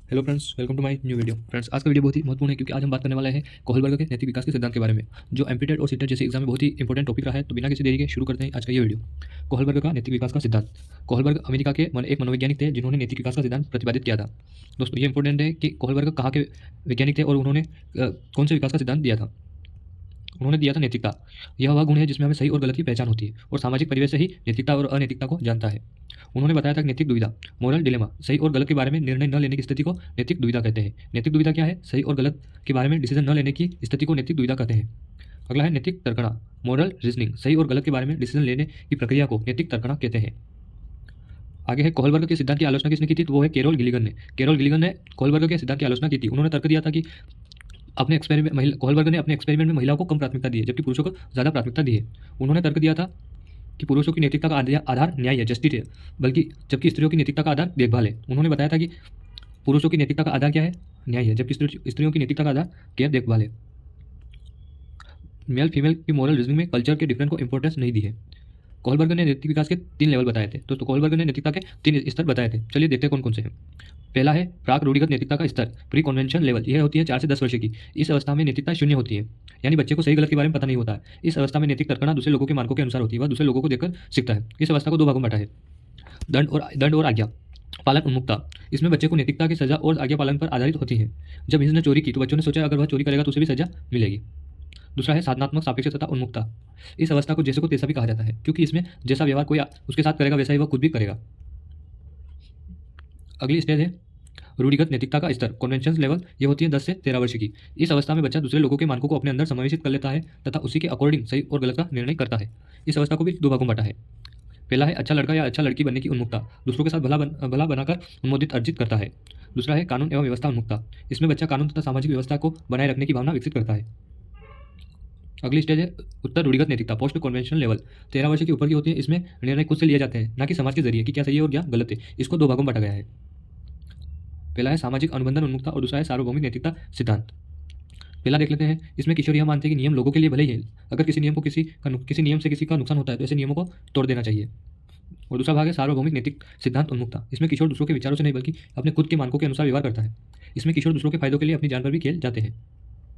Hello friends, welcome to my new video. Friends, आज का video बहुत ही महत्वपूर्ण है क्योंकि आज हम बात करने वाले हैं कोहलबर्ग के नैतिक विकास के सिद्धांत के बारे में, जो एमपीटेट और सीटेट जैसे एग्जाम में बहुत ही इंपॉर्टेंट टॉपिक रहा है। तो बिना किसी देरी के शुरू करते हैं आज का ये वीडियो। कोहलबर्ग का नैतिक विकास का सिद्धांत। कोहलबर्ग अमेरिका के एक मनोवैज्ञानिक थे जिन्होंने नैतिक विकास का सिद्धांत प्रतिपादित किया था। दोस्तों, ये इंपॉर्टेंट है कि कोहलबर्ग कहाँ के वैज्ञानिक थे और उन्होंने कौन से विकास का सिद्धांत दिया था। उन्होंने दिया था नैतिकता। यह वह गुण है जिसमें हमें सही और गलत की पहचान होती है और सामाजिक परिवेश से ही नैतिकता और अनैतिकता को जानता है। उन्होंने बताया था कि नैतिक दुविधा, मोरल डिलेमा, सही और गलत के बारे में निर्णय न लेने की स्थिति को नैतिक दुविधा कहते हैं। नैतिक दुविधा क्या है? सही और गलत के बारे में डिसीजन न लेने की स्थिति को नैतिक दुविधा कहते हैं। अगला है नैतिक तर्कणा, मोरल रीजनिंग, सही और गलत के बारे में डिसीजन लेने की प्रक्रिया को नैतिक तर्कणा कहते हैं। आगे है कोहलबर्ग के सिद्धांत की आलोचना किसने की थी? तो वो है कैरोल गिलिगन ने। कैरोल गिलिगन ने कोहलबर्ग के सिद्धांत की आलोचना की थी। उन्होंने तर्क दिया था कि कोहलबर्ग ने अपने एक्सपेरिमेंट में महिलाओं को कम प्राथमिकता दी है जबकि पुरुषों को ज़्यादा प्राथमिकता दी है। उन्होंने तर्क दिया था कि पुरुषों की नैतिकता का आधार न्याय है, जस्टिस है, बल्कि जबकि स्त्रियों की नैतिकता का आधार देखभाल है। उन्होंने बताया था कि पुरुषों की नैतिकता का आधार क्या है? न्याय है, जबकि स्त्रियों की नैतिकता का आधार केयर, देखभाल है। मेल फीमेल की मोरल रीजनिंग में कल्चर के डिफरेंस को इंपॉर्टेंस नहीं दी है। कोहलबर्ग ने नैतिक विकास के 3 लेवल बताए थे। तो कोहलबर्ग ने नैतिकता के 3 स्तर बताए थे। चलिए देखते हैं कौन कौन से हैं। पहला है प्राक रूढ़िगत नैतिकता का स्तर, प्री कन्वेंशन लेवल। यह होती है 4 से 10 वर्ष की। इस अवस्था में नैतिकता शून्य होती है, यानी बच्चे को सही गलत के बारे में पता नहीं होता है। इस अवस्था में नैतिक तर्कना दूसरे लोगों के मानकों के अनुसार होती है। वह दूसरे लोगों को देखकर सीखता है। इस अवस्था को 2 भागों में बांटा है, दंड और आज्ञा पालन उन्मुखता। इसमें बच्चे को नैतिकता की सजा और आज्ञा पालन पर आधारित होती है। जब इसने चोरी की तो बच्चों ने सोचा अगर वह चोरी करेगा तो उसे भी सजा मिलेगी। दूसरा है साधनात्मक सापेक्ष तथा उन्मुखता। इस अवस्था को जैसे को तैसा भी कहा जाता है क्योंकि इसमें जैसा व्यवहार कोई उसके साथ करेगा वैसा ही वह खुद भी करेगा। अगली स्टेज है रूढ़िगत नैतिकता का स्तर, कन्वेंशन लेवल। ये होती है 10 से 13 वर्ष की। इस अवस्था में बच्चा दूसरे लोगों के मानकों को अपने अंदर समावेशित कर लेता है तथा उसी के अकॉर्डिंग सही और गलत का निर्णय करता है। इस अवस्था को भी 2 भागों में बांटा है। पहला है अच्छा लड़का या अच्छा लड़की बनने की उन्मुखता, दूसरों के साथ भला बनाकर उन्मोदित अर्जित करता है। दूसरा है कानून एवं व्यवस्था उन्मुखता। इसमें बच्चा कानून तथा सामाजिक व्यवस्था को बनाए रखने की भावना विकसित करता है। अगली स्टेज है उत्तर रूढ़िगत नैतिकता, पोस्ट कन्वेंशनल लेवल। 13 वर्ष के ऊपर की होती है। इसमें निर्णय खुद से लिए जाते हैं, ना कि समाज के जरिए कि क्या सही है और क्या गलत है। इसको 2 भागों में बांटा गया है। पहला है सामाजिक अनुबंधन उन्मुखता और दूसरा है सार्वभौमिक नैतिकता सिद्धांत। पहला देख लेते हैं। इसमें किशोर यह मानते हैं कि नियम लोगों के लिए भले ही है, अगर किसी नियम से किसी का नुकसान होता है तो ऐसे नियमों को तोड़ देना चाहिए। और दूसरा भाग है सार्वभौमिक नैतिक सिद्धांत उन्मुखता। इसमें किशोर दूसरों के विचारों से नहीं बल्कि अपने खुद के मानकों के अनुसार व्यवहार करता है। इसमें किशोर दूसरों के फायदों के लिए अपनी जान पर भी खेल जाते हैं।